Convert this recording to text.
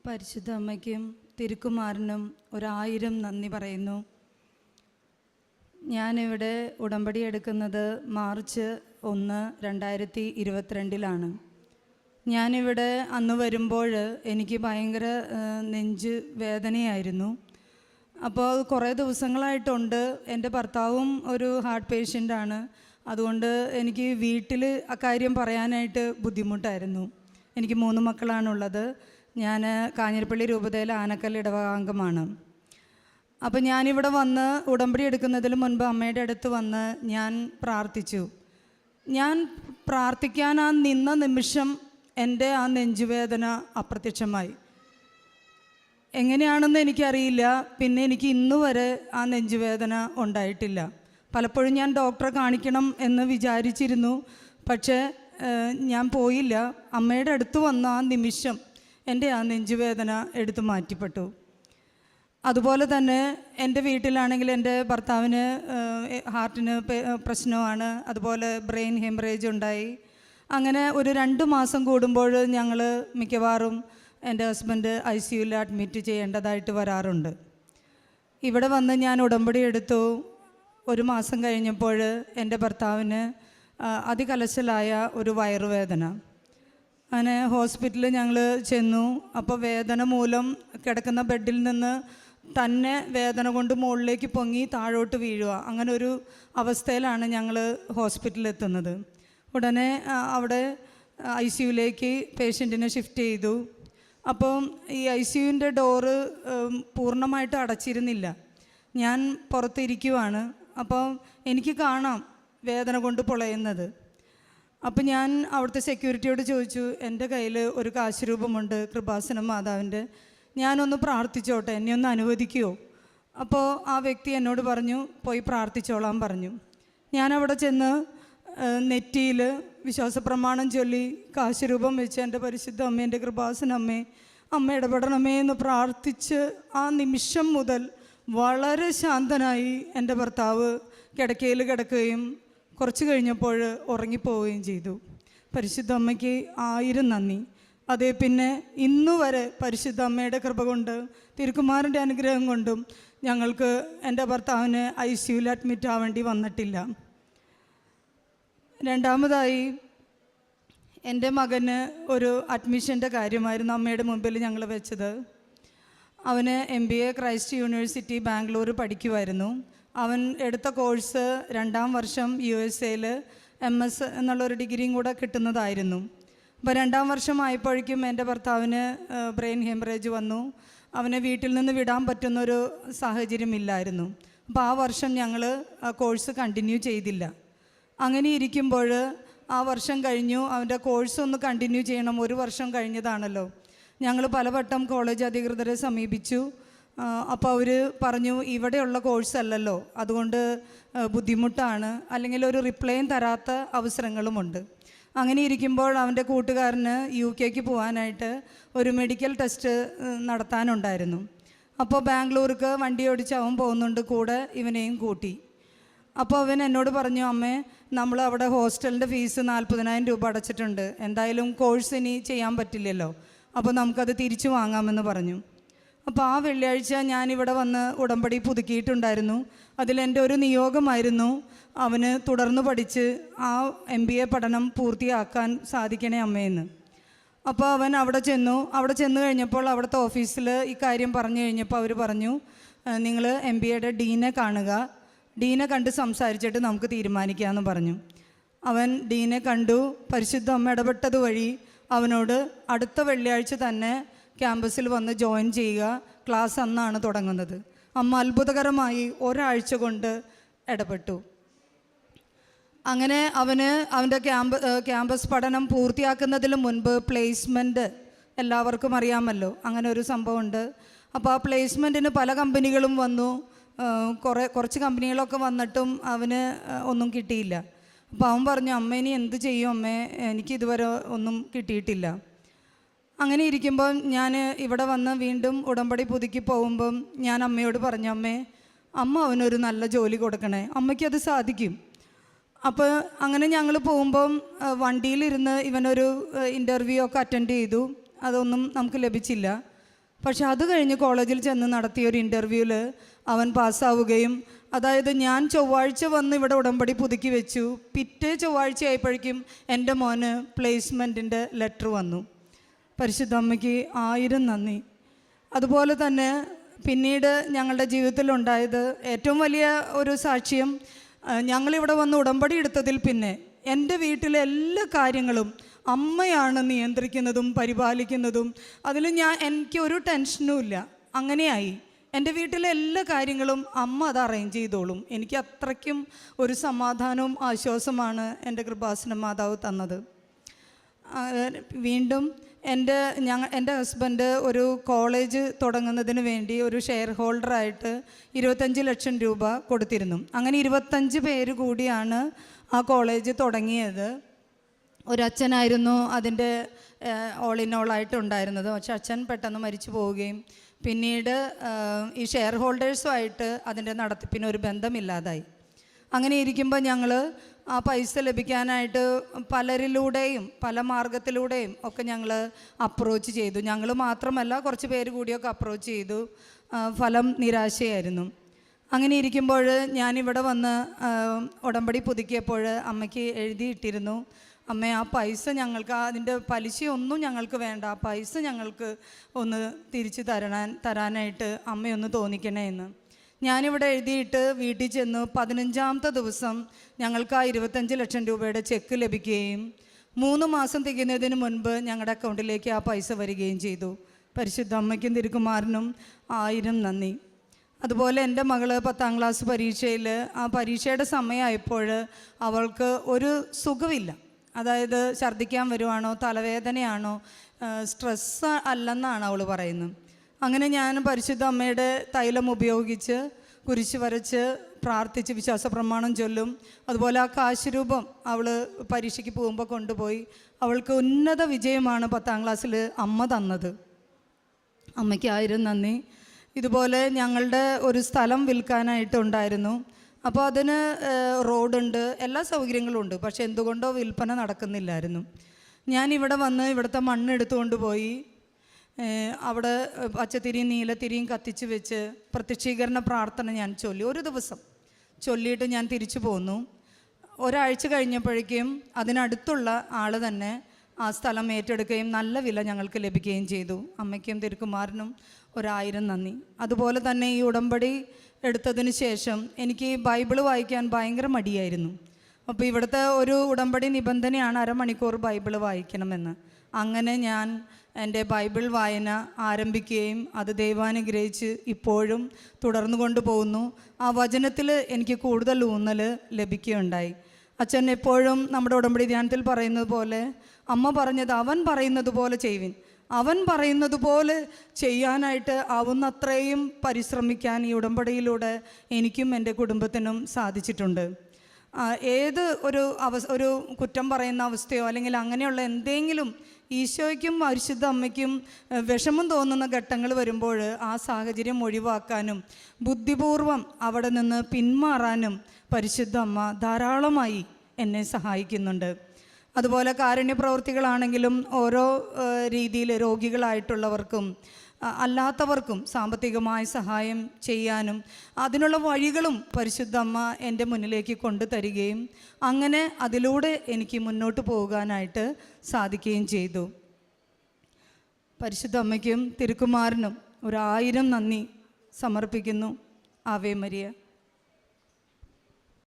പരിശുദ്ധ അമ്മയ്ക്കും തിരുക്കുമാരനും 1000 നന്ദി പറയുന്നു. ഞാനിവിടെ ഉടമ്പടി എടുക്കുന്നത് മാർച്ച് 1, 2022 ഞാനിവിടെ അന്ന് വരുമ്പോൾ എനിക്ക് ഭയങ്കര നെഞ്ച് വേദനയായിരുന്നു. അപ്പോൾ കുറേ ദിവസങ്ങളായിട്ടുണ്ട്. എൻ്റെ ഭർത്താവും ഒരു ഹാർട്ട് പേഷ്യൻ്റാണ്. അതുകൊണ്ട് എനിക്ക് വീട്ടിൽ അക്കാര്യം പറയാനായിട്ട് ബുദ്ധിമുട്ടായിരുന്നു. എനിക്ക് 3 മക്കളാണുള്ളത്. ഞാൻ കാഞ്ഞിരപ്പള്ളി രൂപതയിലെ ആനക്കല്ല് ഇടവകാംഗമാണ്. അപ്പോൾ ഞാനിവിടെ വന്ന് ഉടമ്പടി എടുക്കുന്നതിന് മുൻപ് അമ്മയുടെ അടുത്ത് വന്ന് ഞാൻ പ്രാർത്ഥിച്ചു. ഞാൻ പ്രാർത്ഥിക്കാൻ നിന്ന നിമിഷം എൻ്റെ നെഞ്ചുവേദന അപ്രത്യക്ഷമായി. എങ്ങനെയാണെന്ന് എനിക്കറിയില്ല. പിന്നെ എനിക്ക് ഇന്നുവരെ നെഞ്ചുവേദന ഉണ്ടായിട്ടില്ല. പലപ്പോഴും ഞാൻ ഡോക്ടറെ കാണിക്കണം എന്ന് വിചാരിച്ചിരുന്നു. പക്ഷേ ഞാൻ പോയില്ല. അമ്മയുടെ അടുത്ത് വന്ന നിമിഷം എൻ്റെ നെഞ്ചുവേദന എടുത്തു മാറ്റിപ്പെട്ടു. അതുപോലെ തന്നെ എൻ്റെ വീട്ടിലാണെങ്കിൽ എൻ്റെ ഭർത്താവിന് ഹാർട്ടിന് പ്രശ്നമാണ്. അതുപോലെ ബ്രെയിൻ ഹെമറേജ് ഉണ്ടായി. അങ്ങനെ ഒരു 2 മാസം കൂടുമ്പോൾ ഞങ്ങൾ മിക്കവാറും എൻ്റെ ഹസ്ബൻഡ് ICUയിൽ അഡ്മിറ്റ് ചെയ്യേണ്ടതായിട്ട് വരാറുണ്ട്. ഇവിടെ വന്ന് ഞാൻ ഉടമ്പടി എടുത്തു. 1 മാസം കഴിഞ്ഞപ്പോൾ എൻ്റെ ഭർത്താവിന് അതികലശലായ ഒരു വയറുവേദന. അങ്ങനെ ഹോസ്പിറ്റലിൽ ഞങ്ങൾ ചെന്നു. അപ്പോൾ വേദന മൂലം കിടക്കുന്ന ബെഡിൽ നിന്ന് തന്നെ വേദന കൊണ്ട് മുകളിലേക്ക് പൊങ്ങി താഴോട്ട് വീഴുക. അങ്ങനെ ഒരു അവസ്ഥയിലാണ് ഞങ്ങൾ ഹോസ്പിറ്റലിൽ എത്തുന്നത്. ഉടനെ അവിടെ ICUയിലേക്ക് പേഷ്യൻറ്റിനെ ഷിഫ്റ്റ് ചെയ്തു. അപ്പം ഈ ICUവിൻ്റെ ഡോറ് പൂർണ്ണമായിട്ട് അടച്ചിരുന്നില്ല. ഞാൻ പുറത്തിരിക്കുവാണ്. അപ്പോൾ എനിക്ക് കാണാം വേദന കൊണ്ട് പൊളയുന്നത്. അപ്പം ഞാൻ അവിടുത്തെ സെക്യൂരിറ്റിയോട് ചോദിച്ചു, എൻ്റെ കയ്യിൽ ഒരു കാശ് രൂപമുണ്ട് കൃപാസനം മാതാവിൻ്റെ, ഞാനൊന്ന് പ്രാർത്ഥിച്ചോട്ടെ, എന്നെ ഒന്ന് അനുവദിക്കുമോ? അപ്പോൾ ആ വ്യക്തി എന്നോട് പറഞ്ഞു, പോയി പ്രാർത്ഥിച്ചോളാൻ പറഞ്ഞു. ഞാനവിടെ ചെന്ന് നെറ്റിയിൽ വിശ്വാസപ്രമാണം ചൊല്ലി കാശ് രൂപം വെച്ച് എൻ്റെ പരിശുദ്ധ അമ്മ, എൻ്റെ കൃപാസന അമ്മ ഇടപെടണമേ എന്ന് പ്രാർത്ഥിച്ച് ആ നിമിഷം മുതൽ വളരെ ശാന്തനായി എൻ്റെ ഭർത്താവ് കിടക്കയിൽ കിടക്കുകയും കുറച്ച് കഴിഞ്ഞപ്പോൾ ഉറങ്ങിപ്പോവുകയും ചെയ്തു. പരിശുദ്ധ അമ്മയ്ക്ക് 1000 നന്ദി. അതേ പിന്നെ ഇന്നുവരെ പരിശുദ്ധ അമ്മയുടെ കൃപ കൊണ്ട് തിരുക്കുമാരൻ്റെ അനുഗ്രഹം കൊണ്ടും ഞങ്ങൾക്ക് എൻ്റെ ഭർത്താവിന് ICUയിൽ അഡ്മിറ്റ് ആവേണ്ടി വന്നിട്ടില്ല. രണ്ടാമതായി എൻ്റെ മകന് ഒരു അഡ്മിഷൻ്റെ കാര്യമായിരുന്നു അമ്മയുടെ മുമ്പിൽ ഞങ്ങൾ വെച്ചത്. അവന് MBA ക്രൈസ്റ്റ് യൂണിവേഴ്സിറ്റി ബാംഗ്ലൂർ പഠിക്കുമായിരുന്നു. അവൻ എടുത്ത കോഴ്സ് 2ാം വർഷം USA MS എന്നുള്ളൊരു ഡിഗ്രിയും കൂടെ കിട്ടുന്നതായിരുന്നു. അപ്പോൾ 2ാം വർഷം ആയപ്പോഴേക്കും എൻ്റെ ഭർത്താവിന് ബ്രെയിൻ ഹെമറേജ് വന്നു. അവനെ വീട്ടിൽ നിന്ന് വിടാൻ പറ്റുന്നൊരു സാഹചര്യമില്ലായിരുന്നു. അപ്പോൾ ആ വർഷം ഞങ്ങൾ കോഴ്സ് കണ്ടിന്യൂ ചെയ്തില്ല. അങ്ങനെ ഇരിക്കുമ്പോൾ ആ വർഷം കഴിഞ്ഞു. അവൻ്റെ കോഴ്സ് ഒന്ന് കണ്ടിന്യൂ ചെയ്യണം. 1 വർഷം കഴിഞ്ഞതാണല്ലോ. ഞങ്ങൾ പലവട്ടം കോളേജ് അധികൃതരെ സമീപിച്ചു. അപ്പോൾ അവർ പറഞ്ഞു, ഇവിടെയുള്ള കോഴ്സല്ലല്ലോ, അതുകൊണ്ട് ബുദ്ധിമുട്ടാണ്, അല്ലെങ്കിൽ ഒരു റിപ്ലൈയും തരാത്ത അവസരങ്ങളുമുണ്ട്. അങ്ങനെ ഇരിക്കുമ്പോൾ അവൻ്റെ കൂട്ടുകാരന് UK പോകാനായിട്ട് ഒരു മെഡിക്കൽ ടെസ്റ്റ് നടത്താനുണ്ടായിരുന്നു. അപ്പോൾ ബാംഗ്ലൂർക്ക് വണ്ടി ഓടിച്ച് അവൻ പോകുന്നുണ്ട്, കൂടെ ഇവനെയും കൂട്ടി. അപ്പോൾ അവൻ എന്നോട് പറഞ്ഞു, അമ്മേ, നമ്മൾ അവിടെ ഹോസ്റ്റലിൻ്റെ ഫീസ് 40,000 രൂപ അടച്ചിട്ടുണ്ട്, എന്തായാലും കോഴ്സ് ഇനി ചെയ്യാൻ പറ്റില്ലല്ലോ, അപ്പോൾ നമുക്കത് തിരിച്ചു വാങ്ങാമെന്ന് പറഞ്ഞു. അപ്പോൾ ആ വെള്ളിയാഴ്ച ഞാനിവിടെ വന്ന് ഉടമ്പടി പുതുക്കിയിട്ടുണ്ടായിരുന്നു. അതിലെൻ്റെ ഒരു നിയോഗമായിരുന്നു, അവന് തുടർന്ന് പഠിച്ച് ആ MBA പഠനം പൂർത്തിയാക്കാൻ സാധിക്കണേ അമ്മയെന്ന്. അപ്പോൾ അവൻ അവിടെ ചെന്ന് കഴിഞ്ഞപ്പോൾ അവിടുത്തെ ഓഫീസിൽ ഇക്കാര്യം പറഞ്ഞു കഴിഞ്ഞപ്പോൾ അവർ പറഞ്ഞു, നിങ്ങൾ MBAയുടെ ഡീനെ കാണുക, ഡീനെ കണ്ട് സംസാരിച്ചിട്ട് നമുക്ക് തീരുമാനിക്കാമെന്ന് പറഞ്ഞു. അവൻ ഡീനെ കണ്ടു. പരിശുദ്ധ അമ്മ ഇടപെട്ടത് വഴി അവനോട് അടുത്ത വെള്ളിയാഴ്ച തന്നെ ക്യാമ്പസിൽ വന്ന് ജോയിൻ ചെയ്യുക, ക്ലാസ് അന്നാണ് തുടങ്ങുന്നത്. അമ്മ അത്ഭുതകരമായി 1 ആഴ്ച കൊണ്ട് ഇടപെട്ടു. അങ്ങനെ അവൻ്റെ ക്യാമ്പസ് പഠനം പൂർത്തിയാക്കുന്നതിന് മുൻപ് പ്ലേസ്മെൻറ്റ് എല്ലാവർക്കും അറിയാമല്ലോ, അങ്ങനെ ഒരു സംഭവമുണ്ട്. അപ്പോൾ ആ പ്ലേസ്മെൻറ്റിന് പല കമ്പനികളും വന്നു. കുറച്ച് കമ്പനികളൊക്കെ വന്നിട്ടും അവന് ഒന്നും കിട്ടിയില്ല. അപ്പോൾ അവൻ പറഞ്ഞു, അമ്മ ഇനി എന്ത് ചെയ്യും അമ്മേ, എനിക്ക് ഇതുവരെ ഒന്നും കിട്ടിയിട്ടില്ല. അങ്ങനെ ഇരിക്കുമ്പോൾ ഞാൻ ഇവിടെ വന്ന് വീണ്ടും ഉടമ്പടി പുതുക്കി പോകുമ്പം ഞാൻ അമ്മയോട് പറഞ്ഞു, അമ്മ അവനൊരു നല്ല ജോലി കൊടുക്കണേ, അമ്മയ്ക്കത് സാധിക്കും. അപ്പോൾ അങ്ങനെ ഞങ്ങൾ പോകുമ്പം വണ്ടിയിലിരുന്ന് ഇവനൊരു ഇൻ്റർവ്യൂ ഒക്കെ അറ്റൻഡ് ചെയ്തു. അതൊന്നും നമുക്ക് ലഭിച്ചില്ല. പക്ഷെ അത് കഴിഞ്ഞ് കോളേജിൽ ചെന്ന് നടത്തിയ ഒരു ഇൻ്റർവ്യൂവിൽ അവൻ പാസ്സാവുകയും, അതായത് ഞാൻ ചൊവ്വാഴ്ച വന്ന് ഇവിടെ ഉടമ്പടി പുതുക്കി വെച്ചു, പിറ്റേ ചൊവ്വാഴ്ച ആയപ്പോഴേക്കും എൻ്റെ മോന് പ്ലേസ്മെൻറ്റിൻ്റെ ലെറ്റർ വന്നു. പരിശുദ്ധ അമ്മയ്ക്ക് 1000 നന്ദി. അതുപോലെ തന്നെ പിന്നീട് ഞങ്ങളുടെ ജീവിതത്തിലുണ്ടായത് ഏറ്റവും വലിയ ഒരു സാക്ഷ്യം, ഞങ്ങളിവിടെ വന്ന് ഉടമ്പടി എടുത്തതിൽ പിന്നെ എൻ്റെ വീട്ടിലെ എല്ലാ കാര്യങ്ങളും അമ്മയാണ് നിയന്ത്രിക്കുന്നതും പരിപാലിക്കുന്നതും. അതിൽ എനിക്കൊരു ടെൻഷനും ഇല്ല. അങ്ങനെയായി എൻ്റെ വീട്ടിലെ എല്ലാ കാര്യങ്ങളും അമ്മ അത് അറേഞ്ച് ചെയ്തോളും. എനിക്ക് അത്രയ്ക്കും ഒരു സമാധാനവും ആശ്വാസമാണ് എൻ്റെ കൃപാസന മാതാവ് തന്നത്. വീണ്ടും എൻ്റെ ഹസ്ബൻഡ് ഒരു കോളേജ് തുടങ്ങുന്നതിന് വേണ്ടി ഒരു ഷെയർ ഹോൾഡറായിട്ട് 25 ലക്ഷം രൂപ കൊടുത്തിരുന്നു. അങ്ങനെ 25 പേര് കൂടിയാണ് ആ കോളേജ് തുടങ്ങിയത്. ഒരച്ഛനായിരുന്നു അതിൻ്റെ ഓൾ ഇൻ ഓളായിട്ട് ഉണ്ടായിരുന്നത്. പക്ഷെ അച്ഛൻ പെട്ടെന്ന് മരിച്ചു പോവുകയും പിന്നീട് ഈ ഷെയർ ഹോൾഡേഴ്സുമായിട്ട് അതിൻ്റെ നടത്തിപ്പിന് ഒരു ബന്ധമില്ലാതായി. അങ്ങനെ ഇരിക്കുമ്പോൾ ഞങ്ങൾ ആ പൈസ ലഭിക്കാനായിട്ട് പലരിലൂടെയും പല മാർഗത്തിലൂടെയും ഒക്കെ ഞങ്ങൾ അപ്രോച്ച് ചെയ്തു. ഞങ്ങൾ മാത്രമല്ല, കുറച്ച് പേര് കൂടിയൊക്കെ അപ്രോച്ച് ചെയ്തു. ഫലം നിരാശയായിരുന്നു. അങ്ങനെ ഇരിക്കുമ്പോൾ ഞാനിവിടെ വന്ന് ഉടമ്പടി പുതുക്കിയപ്പോൾ അമ്മയ്ക്ക് എഴുതിയിട്ടിരുന്നു, അമ്മേ ആ പൈസ ഞങ്ങൾക്ക്, അതിൻ്റെ പലിശയൊന്നും ഞങ്ങൾക്ക് വേണ്ട, ആ പൈസ ഞങ്ങൾക്ക് ഒന്ന് തിരിച്ച് തരാനായിട്ട് അമ്മയൊന്ന് തോന്നിക്കണേ എന്ന്. ഞാനിവിടെ എഴുതിയിട്ട് വീട്ടിൽ ചെന്ന് 15ാമത്തെ ദിവസം ഞങ്ങൾക്ക് ആ 25 ലക്ഷം രൂപയുടെ ചെക്ക് ലഭിക്കുകയും 3 മാസം തികയുന്നതിന് മുൻപ് ഞങ്ങളുടെ അക്കൗണ്ടിലേക്ക് ആ പൈസ വരികയും ചെയ്തു. പരിശുദ്ധ അമ്മയ്ക്കും തിരുക്കുമാരനും 1000 നന്ദി. അതുപോലെ എൻ്റെ മകൾ 10ാം ക്ലാസ് പരീക്ഷയിൽ ആ പരീക്ഷയുടെ സമയമായപ്പോൾ അവൾക്ക് ഒരു സുഖമില്ല. അതായത് ഛർദ്ദിക്കാൻ വരുവാണോ, തലവേദനയാണോ, സ്ട്രെസ് അല്ലെന്നാണ് അവൾ പറയുന്നത്. അങ്ങനെ ഞാൻ പരിശുദ്ധ അമ്മയുടെ തൈലം ഉപയോഗിച്ച് കുരിശ് വരച്ച് പ്രാർത്ഥിച്ച് വിശ്വാസ പ്രമാണം ചൊല്ലും. അതുപോലെ ആ കാശുരൂപം അവൾ പരീക്ഷയ്ക്ക് പോകുമ്പോൾ കൊണ്ടുപോയി. അവൾക്ക് ഉന്നത വിജയമാണ് 10ാം ക്ലാസ്സിൽ അമ്മ തന്നത്. അമ്മയ്ക്ക് 1000 നന്ദി. ഇതുപോലെ ഞങ്ങളുടെ ഒരു സ്ഥലം വിൽക്കാനായിട്ടുണ്ടായിരുന്നു. അപ്പോൾ അതിന് റോഡുണ്ട്, എല്ലാ സൗകര്യങ്ങളും ഉണ്ട്. പക്ഷെ എന്തുകൊണ്ടോ വിൽപ്പന നടക്കുന്നില്ലായിരുന്നു. ഞാനിവിടെ വന്ന് ഇവിടുത്തെ മണ്ണ് എടുത്തുകൊണ്ട് പോയി അവിടെ പച്ചത്തിരിയും നീലത്തിരിയും കത്തിച്ച് വെച്ച് പ്രത്യക്ഷീകരണ പ്രാർത്ഥന ഞാൻ ചൊല്ലി. ഒരു ദിവസം ചൊല്ലിയിട്ട് ഞാൻ തിരിച്ചു പോന്നു. ഒരാഴ്ച കഴിഞ്ഞപ്പോഴേക്കും അതിനടുത്തുള്ള ആൾ തന്നെ ആ സ്ഥലം ഏറ്റെടുക്കുകയും നല്ല വില ഞങ്ങൾക്ക് ലഭിക്കുകയും ചെയ്തു. അമ്മയ്ക്കും തിരുക്കുമാരനും 1000 നന്ദി. അതുപോലെ തന്നെ ഈ ഉടമ്പടി എടുത്തതിന് ശേഷം എനിക്ക് ബൈബിള് വായിക്കാൻ ഭയങ്കര മടിയായിരുന്നു. അപ്പോൾ ഇവിടുത്തെ ഒരു ഉടമ്പടി നിബന്ധനയാണ് 1/2 മണിക്കൂർ ബൈബിള് വായിക്കണമെന്ന്. അങ്ങനെ ഞാൻ എൻ്റെ ബൈബിൾ വായന ആരംഭിക്കുകയും അത് ദൈവാനുഗ്രഹിച്ച് ഇപ്പോഴും തുടർന്നു കൊണ്ടുപോകുന്നു. ആ വചനത്തിൽ എനിക്ക് കൂടുതൽ ഊന്നൽ ലഭിക്കുകയുണ്ടായി. അച്ഛൻ എപ്പോഴും നമ്മുടെ ഉടമ്പടി ധ്യാനത്തിൽ പറയുന്നത് പോലെ, അമ്മ പറഞ്ഞത് അവൻ പറയുന്നത് പോലെ ചെയ്യുവിൻ, അവൻ പറയുന്നത് പോലെ ചെയ്യാനായിട്ട് ആവുന്നത്രയും പരിശ്രമിക്കാൻ ഈ ഉടമ്പടിയിലൂടെ എനിക്കും എൻ്റെ കുടുംബത്തിനും സാധിച്ചിട്ടുണ്ട്. ഏത് ഒരു കുറ്റം പറയുന്ന അവസ്ഥയോ അല്ലെങ്കിൽ അങ്ങനെയുള്ള എന്തെങ്കിലും ഈശോയ്ക്കും പരിശുദ്ധ അമ്മയ്ക്കും വിഷമം തോന്നുന്ന ഘട്ടങ്ങൾ വരുമ്പോൾ ആ സാഹചര്യം ഒഴിവാക്കാനും ബുദ്ധിപൂർവം അവിടെ നിന്ന് പിന്മാറാനും പരിശുദ്ധ അമ്മ ധാരാളമായി എന്നെ സഹായിക്കുന്നുണ്ട്. അതുപോലെ കാരുണ്യ പ്രവൃത്തികളാണെങ്കിലും ഓരോ രീതിയിൽ രോഗികളായിട്ടുള്ളവർക്കും അല്ലാത്തവർക്കും സാമ്പത്തികമായ സഹായം ചെയ്യാനും അതിനുള്ള വഴികളും പരിശുദ്ധ അമ്മ എൻ്റെ മുന്നിലേക്ക് കൊണ്ടു തരികയും അങ്ങനെ അതിലൂടെ എനിക്ക് മുന്നോട്ട് പോകാനായിട്ട് സാധിക്കുകയും ചെയ്തു. പരിശുദ്ധ അമ്മയ്ക്കും തിരുക്കുമാരനും 1000 നന്ദി സമർപ്പിക്കുന്നു. Ave Maria.